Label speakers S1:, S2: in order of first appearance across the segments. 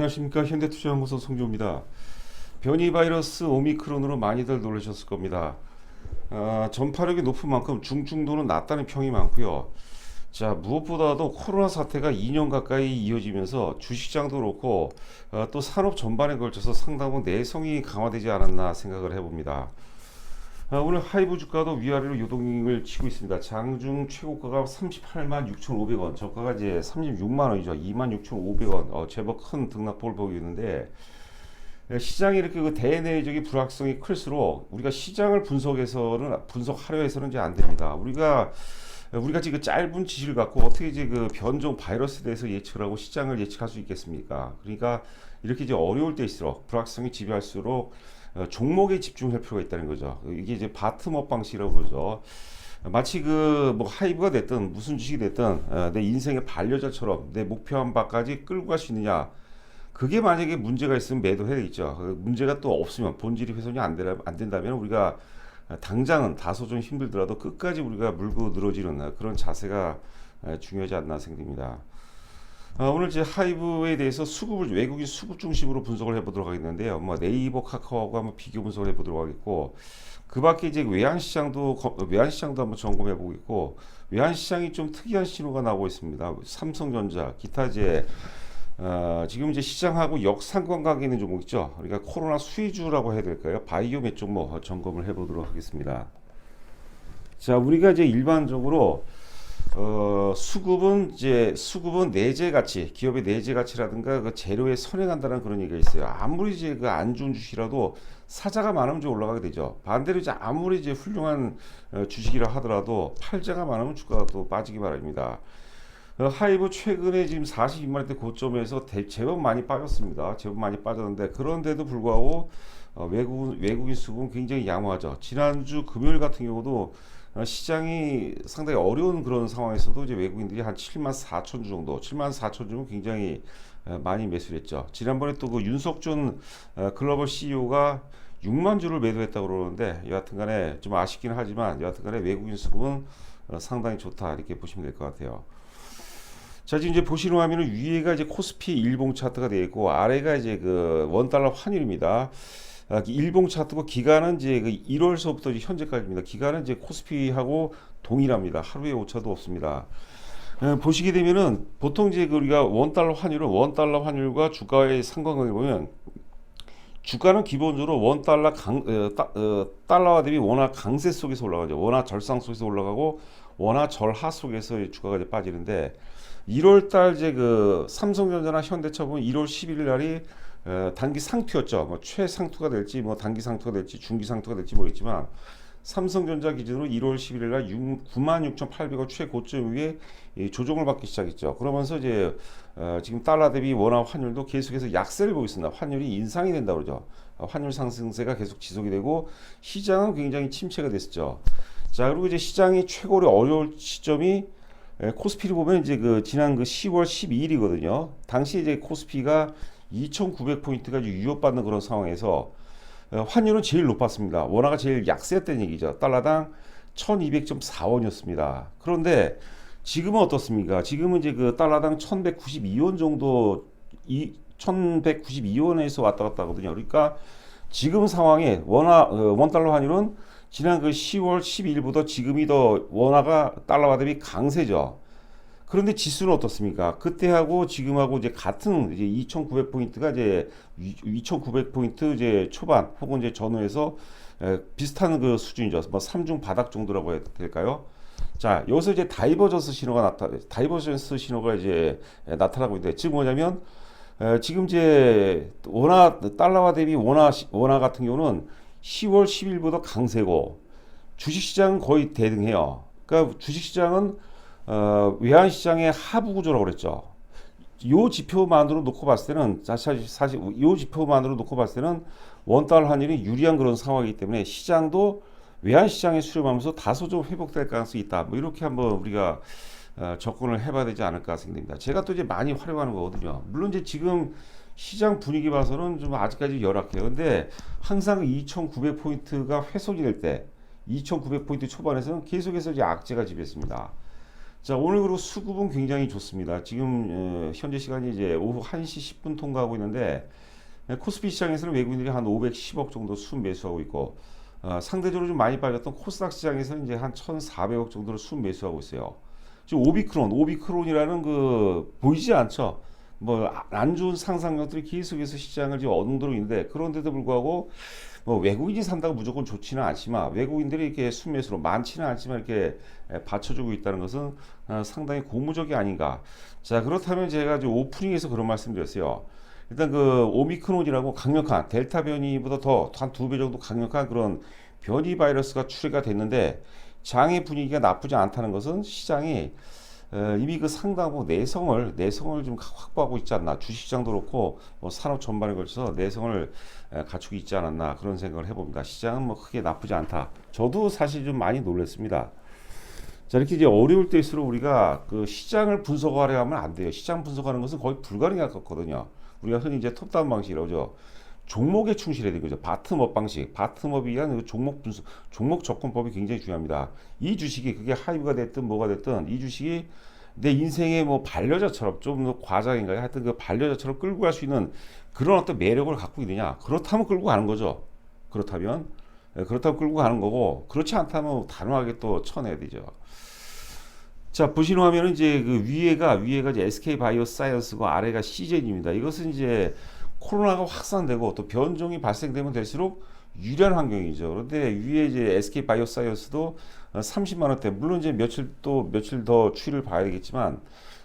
S1: 안녕하십니까. 현대투자연구소 송주호입니다. 변이 바이러스 오미크론으로 많이들 놀라셨을 겁니다. 전파력이 높은 만큼 중증도는 낮다는 평이 많고요. 자, 무엇보다도 코로나 사태가 2년 가까이 이어지면서 주식장도 그렇고 또 산업 전반에 걸쳐서 상당히 내성이 강화되지 않았나 생각을 해봅니다. 오늘 하이브 주가도 위아래로 요동을 치고 있습니다. 장중 최고가가 38만 6,500원, 저가가 이제 36만 원이죠. 26,500원. 제법 큰 등락폭을 보이고 있는데, 시장이 이렇게 그 대내적인 불확성이 클수록 우리가 시장을 분석하려 해서는 이제 안 됩니다. 우리가 지금 짧은 지식을 갖고 어떻게 이제 그 변종 바이러스에 대해서 예측을 하고 시장을 예측할 수 있겠습니까? 그러니까 이렇게 이제 어려울 때일수록 불확성이 지배할수록 종목에 집중할 필요가 있다는 거죠. 이게 이제 바텀업 방식이라고 그러죠. 마치 그 뭐 하이브가 됐든 무슨 주식이 됐든 내 인생의 반려자처럼 내 목표한 바까지 끌고 갈 수 있느냐. 그게 만약에 문제가 있으면 매도해야 되겠죠. 문제가 또 없으면 본질이 훼손이 안 된다면 우리가 당장은 다소 좀 힘들더라도 끝까지 우리가 물고 늘어지는 그런 자세가 중요하지 않나 생각됩니다. 오늘 제 하이브에 대해서 외국인 수급 중심으로 분석을 해보도록 하겠는데요. 뭐 네이버, 카카오하고 한번 비교 분석을 해보도록 하겠고, 그 밖에 이제 외환시장도 한번 점검해 보겠고, 외환시장이 좀 특이한 신호가 나오고 있습니다. 삼성전자, 기타 이제 지금 이제 시장하고 역상관관계 있는 종목 있죠. 그러니까 코로나 수혜주라고 해야 될까요? 바이오 몇 종목 점검을 해보도록 하겠습니다. 자, 우리가 이제 일반적으로 수급은 내재 가치, 기업의 내재 가치라든가 그 재료에 선행한다는 그런 얘기가 있어요. 아무리 이제 그 안 좋은 주식이라도 사자가 많으면 좀 올라가게 되죠. 반대로 이제 아무리 이제 훌륭한 주식이라 하더라도 팔자가 많으면 주가가 또 빠지기 마련입니다. 하이브 최근에 지금 42만 원대 고점에서 제법 많이 빠졌습니다. 제법 많이 빠졌는데 그런데도 불구하고 외국인 수급은 굉장히 양호하죠. 지난주 금요일 같은 경우도 시장이 상당히 어려운 그런 상황에서도 이제 외국인들이 한 7만 4천 주 정도, 7만 4천 주면 굉장히 많이 매수를 했죠. 지난번에 또 그 윤석준 글로벌 CEO가 6만 주를 매도했다고 그러는데 여하튼간에 좀 아쉽긴 하지만 여하튼간에 외국인 수급은 상당히 좋다 이렇게 보시면 될 것 같아요. 자, 지금 이제 보시는 화면은 위에가 이제 코스피 일봉 차트가 되어 있고 아래가 이제 그 원달러 환율입니다. 일봉 차트고 기간은 이제 그 1월서부터 현재까지입니다. 기간은 이제 코스피하고 동일합니다. 하루에 오차도 없습니다. 보시게 되면은 보통 이제 우리가 원달러 환율과 주가의 상관관계를 보면 주가는 기본적으로 달러와 대비 원화 강세 속에서 올라가죠. 원화 절상 속에서 올라가고 원화 절하 속에서 주가가 이제 빠지는데 1월달 이제 그 삼성전자나 현대차 보면 1월 11일 날이 단기 상투였죠. 뭐 최상투가 될지 뭐 단기 상투가 될지 중기 상투가 될지 모르겠지만 삼성전자 기준으로 1월 11일 날 96,800원 최고점 위에 조정을 받기 시작했죠. 그러면서 이제 지금 달러 대비 원화 환율도 계속해서 약세를 보이고 있습니다. 환율이 인상이 된다 그러죠. 환율 상승세가 계속 지속이 되고 시장은 굉장히 침체가 됐었죠. 자, 그리고 이제 시장이 최고로 어려울 시점이 코스피를 보면 이제 그 지난 그 10월 12일이거든요. 당시 이제 코스피가 2,900포인트가 위협받는 그런 상황에서 환율은 제일 높았습니다. 원화가 제일 약세였다는 얘기죠. 달러당 1200.4원이었습니다. 그런데 지금은 어떻습니까? 지금은 이제 그 달러당 1192원 정도, 1192원에서 왔다 갔다 하거든요. 그러니까 지금 상황에 원달러 환율은 지난 그 10월 12일보다 지금이 더 원화가 달러와 대비 강세죠. 그런데 지수는 어떻습니까? 그때하고 지금하고 이제 같은 이제 2,900포인트가 이제 2,900포인트 이제 초반 혹은 이제 전후에서 비슷한 그 수준이죠. 뭐 삼중 바닥 정도라고 해야 될까요? 자, 여기서 이제 다이버전스 신호가 이제 나타나고 있는데 지금 뭐냐면 지금 이제 달러와 대비 원화 같은 경우는 10월 10일보다 강세고 주식시장은 거의 대등해요. 그러니까 주식시장은 외환시장의 하부 구조라고 그랬죠. 요 지표만으로 놓고 봤을 때는 사실 요 지표만으로 놓고 봤을 때는 원달러 환율이 유리한 그런 상황이기 때문에 시장도 외환시장에 수렴하면서 다소 좀 회복될 가능성이 있다. 뭐 이렇게 한번 우리가 접근을 해봐야 되지 않을까 생각됩니다. 제가 또 이제 많이 활용하는 거거든요. 물론 이제 지금 시장 분위기 봐서는 좀 아직까지 열악해요. 근데 항상 2,900포인트가 훼손이 될 때, 2,900포인트 초반에서는 계속해서 이제 악재가 지배했습니다. 자, 오늘 그리고 수급은 굉장히 좋습니다. 지금 현재 시간이 이제 오후 1시 10분 통과하고 있는데 코스피 시장에서는 외국인들이 한 510억 정도 순 매수하고 있고 상대적으로 좀 많이 빠졌던 코스닥 시장에서는 이제 한 1,400억 정도를 순 매수하고 있어요. 지금 오미크론이라는 그 보이지 않죠? 뭐 안 좋은 상상력들이 계속해서 시장을 지금 어느 있는데 그런데도 불구하고 뭐 외국인이 산다고 무조건 좋지는 않지만 외국인들이 이렇게 순매수로 많지는 않지만 이렇게 받쳐주고 있다는 것은 상당히 고무적이 아닌가. 자, 그렇다면 제가 이제 오프닝에서 그런 말씀드렸어요. 일단 그 오미크론이라고 강력한 델타 변이보다 더 한 두 배 정도 강력한 그런 변이 바이러스가 출해가 됐는데 장의 분위기가 나쁘지 않다는 것은 시장이 이미 그 상당부 내성을 좀 확보하고 있지 않나. 주식시장도 그렇고 뭐 산업 전반에 걸쳐서 내성을 갖추고 있지 않았나 그런 생각을 해봅니다. 시장은 뭐 크게 나쁘지 않다. 저도 사실 좀 많이 놀랐습니다. 자, 이렇게 이제 어려울 때일수록 우리가 그 시장을 분석하려 하면 안 돼요. 시장 분석하는 것은 거의 불가능에 가깝거든요. 우리가 흔히 이제 톱다운 방식이라고 하죠. 종목에 충실해야 되는 거죠. 바텀업 방식, 바텀업에 의한 그 종목 분석, 종목 접근법이 굉장히 중요합니다. 이 주식이 그게 하이브가 됐든 뭐가 됐든 이 주식이 내 인생의 뭐 반려자처럼 좀 과장인가요? 하여튼 그 반려자처럼 끌고 갈 수 있는 그런 어떤 매력을 갖고 있느냐? 그렇다면 끌고 가는 거죠. 그렇다면 그렇다면 끌고 가는 거고 그렇지 않다면 단호하게 또 쳐내야 되죠. 자, 보시는 화면은 이제 그 위에가 이제 SK 바이오사이언스고 아래가 시젠입니다. 이것은 이제 코로나가 확산되고 또 변종이 발생되면 될수록 유리한 환경이죠. 그런데 위에 이제 SK 바이오사이언스도 30만 원대, 물론 이제 며칠 더 추이를 봐야 되겠지만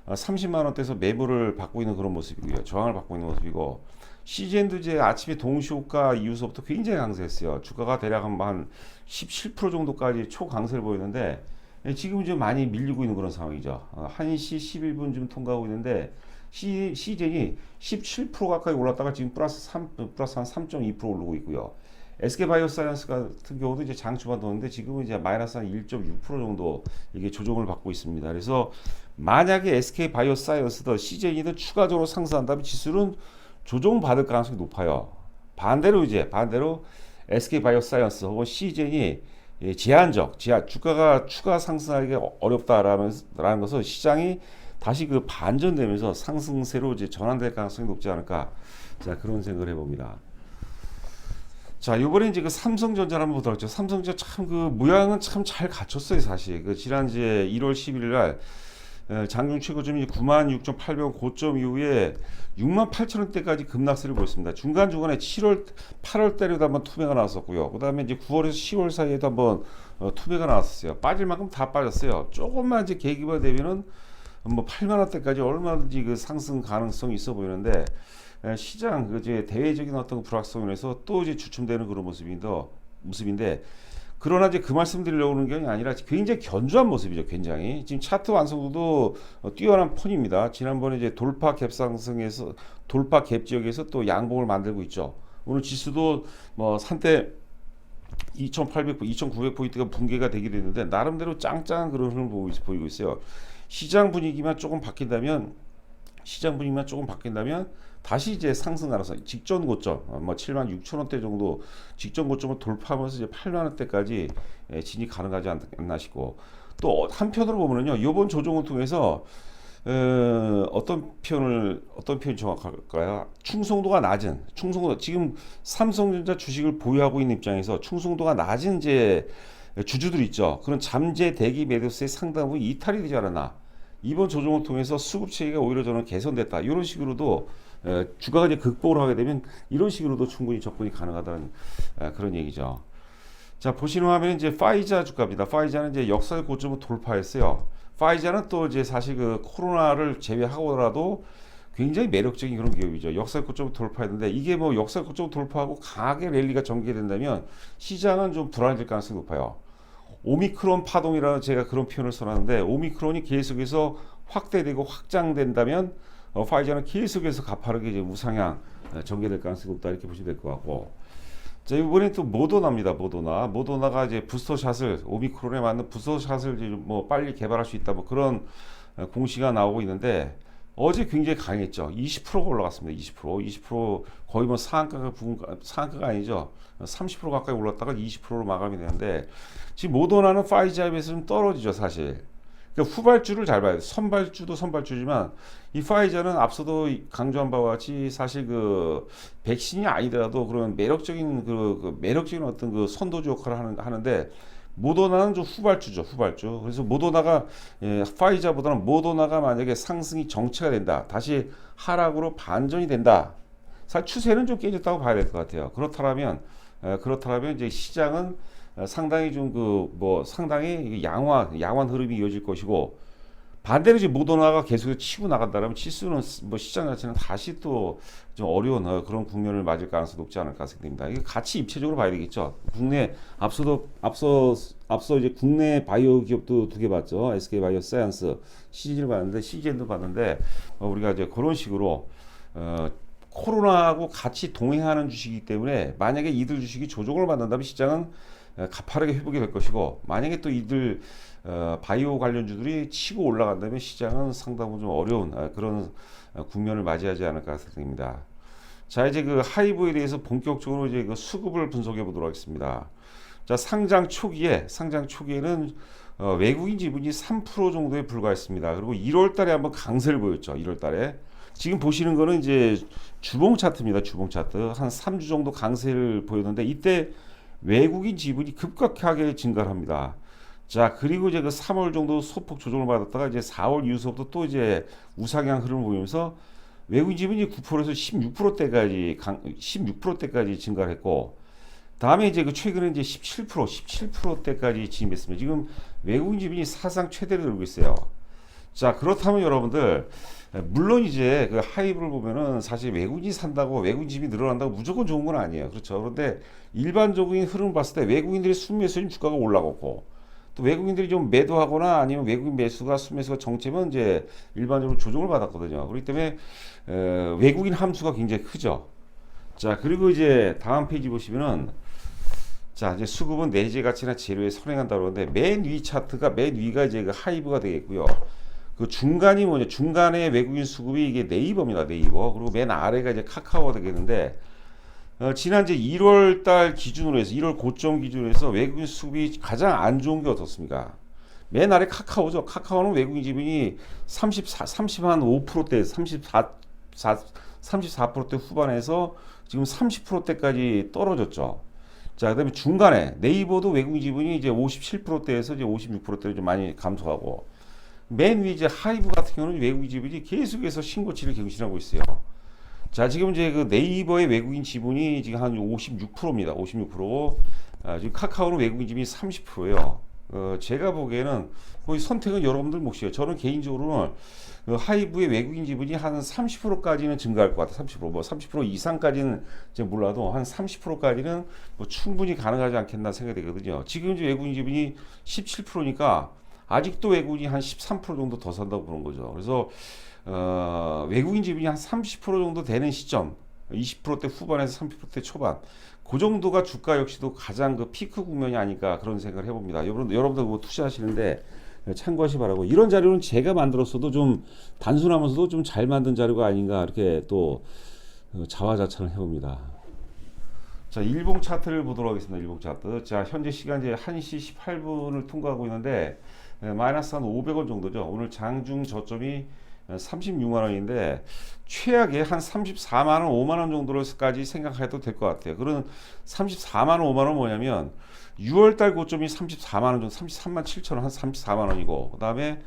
S1: 30만 원대에서 매물을 받고 있는 그런 모습이고요. 저항을 받고 있는 모습이고 시젠도 이제 아침에 동시호가 이후서부터 굉장히 강세했어요. 주가가 대략 한 17% 정도까지 초강세를 보이는데 지금 좀 많이 밀리고 있는 그런 상황이죠. 1시 11분 통과하고 있는데 시젠이 17% 가까이 올랐다가 지금 플러스 한 3.2% 오르고 있고요. SK바이오사이언스 같은 경우도 이제 장 초반도는데 지금은 이제 마이너스 한 1.6% 정도 이게 조정을 받고 있습니다. 그래서 만약에 SK바이오사이언스든 시젠이든 추가적으로 상승한다면 지수는 조정받을 가능성이 높아요. 반대로 SK바이오사이언스 혹은 시젠이 주가가 추가 상승하기 어렵다라는 것은 시장이 다시 그 반전되면서 상승세로 이제 전환될 가능성이 높지 않을까. 자, 그런 생각을 해봅니다. 자, 이번에 이제 그 삼성전자를 한번 보도록 하죠. 삼성전자 참 그 모양은 참 잘 갖췄어요, 사실. 그 지난 이제 1월 11일 날 장중 최고점이 96,800원 고점 이후에 68,000원대까지 급락세를 보였습니다. 중간중간에 8월 달에도 한번 투매가 나왔었고요. 그 다음에 이제 9월에서 10월 사이에도 한번 투매가 나왔었어요. 빠질 만큼 다 빠졌어요. 조금만 이제 계기가 되면은 뭐 8만 원대까지 얼마든지 그 상승 가능성이 있어 보이는데 시장 그 이제 대외적인 어떤 불확성으로 해서 또 이제 주춤되는 그런 모습인데 그러나 이제 그 말씀 드리려고 하는 게 아니라 굉장히 견조한 모습이죠. 굉장히 지금 차트 완성도도 뛰어난 폰입니다. 지난번에 이제 돌파 갭 상승에서 돌파 갭 지역에서 또 양봉을 만들고 있죠. 오늘 지수도 뭐 산대 2,900포인트가 붕괴가 되기도 했는데 나름대로 짱짱한 그런 흐름을 보이고 있어요. 시장 분위기만 조금 바뀐다면 다시 이제 상승 가능성 직전 고점 뭐 76,000원대 정도 직전 고점을 돌파하면서 이제 8만 원대까지 진입 가능하지 않나 싶고 또 한편으로 보면은요 이번 조정을 통해서 어떤 표현이 정확할까요? 충성도가 지금 삼성전자 주식을 보유하고 있는 입장에서 충성도가 낮은 이제 주주들 있죠. 그런 잠재 대기 매도세의 상당부 이탈이 되지 않았나. 이번 조정을 통해서 수급 체계가 오히려 저는 개선됐다. 이런 식으로도 주가가 이제 극복을 하게 되면 이런 식으로도 충분히 접근이 가능하다는 그런 얘기죠. 자, 보시는 화면은 이제 파이자 주가입니다. 파이자는 이제 역사의 고점을 돌파했어요. 파이자는 또 이제 사실 그 코로나를 제외하고라도 굉장히 매력적인 그런 기업이죠. 역사의 고점을 돌파했는데 이게 뭐 역사의 고점을 돌파하고 강하게 랠리가 전개된다면 시장은 좀 불안해질 가능성이 높아요. 오미크론 파동이라는 제가 그런 표현을 써놨는데 오미크론이 계속해서 확대되고 확장된다면 파이자는 계속해서 가파르게 이제 우상향 전개될 가능성이 높다 이렇게 보시면 될 것 같고 자 이번에 또 모더나가 이제 부스터샷을 오미크론에 맞는 부스터샷을 이제 뭐 빨리 개발할 수 있다 뭐 그런 공시가 나오고 있는데 어제 굉장히 강했죠. 20%가 올라갔습니다. 20% 거의 뭐 상한가가 아니죠. 30% 가까이 올랐다가 20%로 마감이 되는데 지금 모더나는 파이자에 비해서 좀 떨어지죠, 사실. 그러니까 후발주를 잘 봐야 돼. 선발주도 선발주지만 이 파이자는 앞서도 강조한 바와 같이 사실 그 백신이 아니더라도 그런 매력적인 매력적인 어떤 그 선도주 역할을 하는데 모더나는 좀 후발주죠, 후발주. 그래서 모더나가 파이자보다는 모더나가 만약에 상승이 정체가 된다, 다시 하락으로 반전이 된다. 사실 추세는 좀 깨졌다고 봐야 될 것 같아요. 그렇다면 이제 시장은 상당히 좀 상당히 양호한 흐름이 이어질 것이고, 반대로 이제 모더나가 계속 치고 나간다면 지수는 시장 자체는 다시 또 좀 어려운 그런 국면을 맞을 가능성이 높지 않을까 생각됩니다. 이게 같이 입체적으로 봐야 되겠죠. 국내 앞서 이제 국내 바이오 기업도 두 개 봤죠. SK 바이오사이언스, CG를 봤는데 CGN도 봤는데 우리가 이제 그런 식으로 코로나하고 같이 동행하는 주식이기 때문에 만약에 이들 주식이 조정을 받는다면 시장은 가파르게 회복이 될 것이고, 만약에 또 이들 바이오 관련주들이 치고 올라간다면 시장은 상당히 좀 어려운 그런 국면을 맞이하지 않을까 생각됩니다. 자, 이제 그 하이브에 대해서 본격적으로 이제 그 수급을 분석해 보도록 하겠습니다. 자, 상장 초기에는 외국인 지분이 3% 정도에 불과했습니다. 그리고 1월 달에 한번 강세를 보였죠. 1월 달에. 지금 보시는 거는 이제 주봉 차트입니다. 주봉 차트. 한 3주 정도 강세를 보였는데 이때 외국인 지분이 급격하게 증가를 합니다. 자, 그리고 이제 그 3월 정도 소폭 조정을 받았다가 이제 4월 이후서부터 또 이제 우상향 흐름을 보이면서 외국인 지분이 9%에서 16%대까지 증가를 했고, 다음에 이제 그 최근에 이제 17%대까지 진입했습니다. 지금 외국인 지분이 사상 최대를 누르고 있어요. 자, 그렇다면 여러분들, 물론 이제 그 하이브를 보면은 사실 외국인이 산다고 외국인 지분이 늘어난다고 무조건 좋은 건 아니에요. 그렇죠. 그런데 일반적인 흐름을 봤을 때 외국인들이 순매수인 주가가 올라갔고, 또 외국인들이 좀 매도하거나 아니면 외국인 매수가 순매수가 정체면 이제 일반적으로 조정을 받았거든요. 그렇기 때문에 외국인 함수가 굉장히 크죠. 자, 그리고 이제 다음 페이지 보시면은, 자, 이제 수급은 내재 가치나 재료에 선행한다고 하는데 맨 위가 이제 그 하이브가 되겠고요. 그 중간이 뭐냐? 중간에 외국인 수급이 이게 네이버입니다. 네이버. 그리고 맨 아래가 이제 카카오가 되겠는데, 지난 이제 1월 달 기준으로 해서 1월 고점 기준으로 해서 외국인 수급이 가장 안 좋은 게 어떻습니까? 맨 아래 카카오죠. 카카오는 외국인 지분이 35%대, 34%대 후반에서 지금 30%대까지 떨어졌죠. 자, 그다음에 중간에 네이버도 외국인 지분이 이제 57%대에서 이제 56%대로 좀 많이 감소하고, 맨 위 이제 하이브 같은 경우는 외국인 지분이 계속해서 신고치를 갱신하고 있어요. 자, 지금 이제 그 네이버의 외국인 지분이 지금 한 56%입니다. 56%. 지금 카카오는 외국인 지분이 30%예요. 제가 보기에는 거의 선택은 여러분들 몫이에요. 저는 개인적으로는 하이브의 외국인 지분이 한 30%까지는 증가할 것 같아요. 30%, 뭐 30% 이상까지는 이제 몰라도 한 30%까지는 뭐 충분히 가능하지 않겠나 생각이 되거든요. 지금 이제 외국인 지분이 17%니까 아직도 외국인이 한 13% 정도 더 산다고 보는 거죠. 그래서 외국인 지분이 한 30% 정도 되는 시점, 20%대 후반에서 30%대 초반, 그 정도가 주가 역시도 가장 그 피크 국면이 아닐까 그런 생각을 해봅니다. 여러분들 뭐 투자하시는데 참고하시 바라고, 이런 자료는 제가 만들었어도 좀 단순하면서도 좀 잘 만든 자료가 아닌가 이렇게 또 자화자찬을 해봅니다. 자, 일봉 차트를 보도록 하겠습니다. 일봉 차트. 자, 현재 시간 이제 1시 18분을 통과하고 있는데 마이너스 한 500원 정도죠. 오늘 장중 저점이 36만 원인데 최악에 한 34만 원, 5만 원 정도로까지 생각해도 될 것 같아요. 그런 34만 원, 5만 원 뭐냐면 6월 달 고점이 34만 원 정도, 33만 7천 원, 한 34만 원이고, 그다음에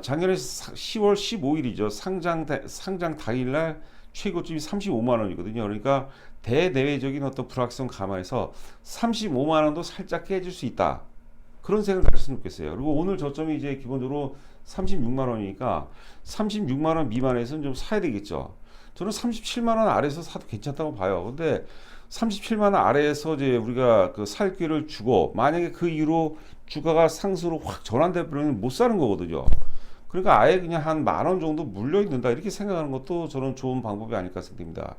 S1: 작년에 10월 15일이죠. 상장 당일날 최고점이 35만 원이거든요. 그러니까 대내외적인 어떤 불확성 감안해서 35만 원도 살짝 깨질 수 있다. 그런 생각을 가졌으면 좋겠어요. 그리고 오늘 저점이 이제 기본적으로 36만 원이니까 36만 원 미만에서는 좀 사야 되겠죠. 저는 37만 원 아래에서 사도 괜찮다고 봐요. 근데 37만 원 아래에서 이제 우리가 그 살 기회를 주고, 만약에 그 이후로 주가가 상승으로 확 전환돼 버리면 못 사는 거거든요. 그러니까 아예 그냥 한 만 원 정도 물려 있는다 이렇게 생각하는 것도 저는 좋은 방법이 아닐까 생각됩니다.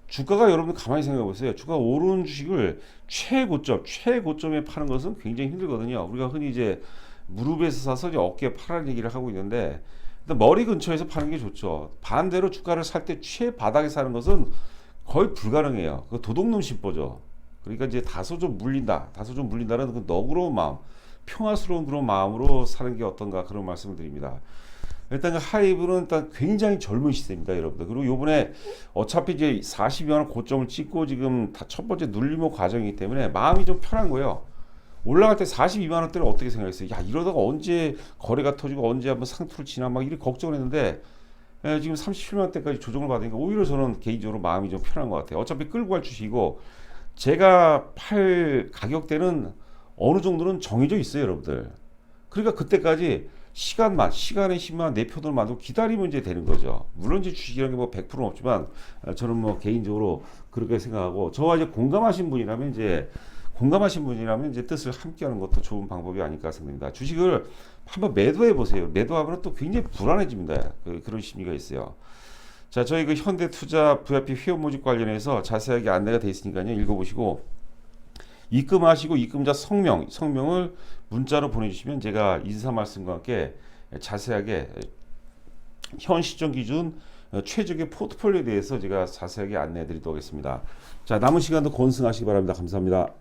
S1: 주가가, 여러분 가만히 생각해 보세요. 주가 오르는 주식을 최고점에 파는 것은 굉장히 힘들거든요. 우리가 흔히 이제 무릎에서 사서 이제 어깨에 파라는 얘기를 하고 있는데, 머리 근처에서 파는 게 좋죠. 반대로 주가를 살 때 최바닥에 사는 것은 거의 불가능해요. 그 도둑놈 심보죠. 그러니까 이제 다소 좀 물린다는 그 너그러운 마음, 평화스러운 그런 마음으로 사는 게 어떤가 그런 말씀을 드립니다. 일단 그 하이브는 일단 굉장히 젊은 시세입니다, 여러분들. 그리고 요번에 어차피 이제 42만 원 고점을 찍고 지금 다 첫 번째 눌림목 과정이기 때문에 마음이 좀 편한 거예요. 올라갈 때 42만 원대를 어떻게 생각했어요? 야, 이러다가 언제 거래가 터지고 언제 한번 상투를 치나 막 이렇게 걱정을 했는데 지금 37만 원대까지 조정을 받으니까 오히려 저는 개인적으로 마음이 좀 편한 것 같아요. 어차피 끌고 갈 주식이고 제가 팔 가격대는 어느 정도는 정해져 있어요, 여러분들. 그러니까 그때까지 시간의 힘만 내 표를 만들고 기다리면 이제 되는 거죠. 물론 이제 주식이라는 게 뭐 100%는 없지만 저는 뭐 개인적으로 그렇게 생각하고 저와 이제 공감하신 분이라면 이제 뜻을 함께하는 것도 좋은 방법이 아닐까 생각합니다. 주식을 한번 매도해 보세요. 매도하면 또 굉장히 불안해집니다. 그런 심리가 있어요. 자, 저희 그 현대투자 VIP 회원 모집 관련해서 자세하게 안내가 되어 있으니까요. 읽어보시고 입금하시고 입금자 성명을 문자로 보내주시면 제가 인사 말씀과 함께 자세하게 현 시점 기준 최적의 포트폴리오에 대해서 제가 자세하게 안내해 드리도록 하겠습니다. 자, 남은 시간도 건승하시기 바랍니다. 감사합니다.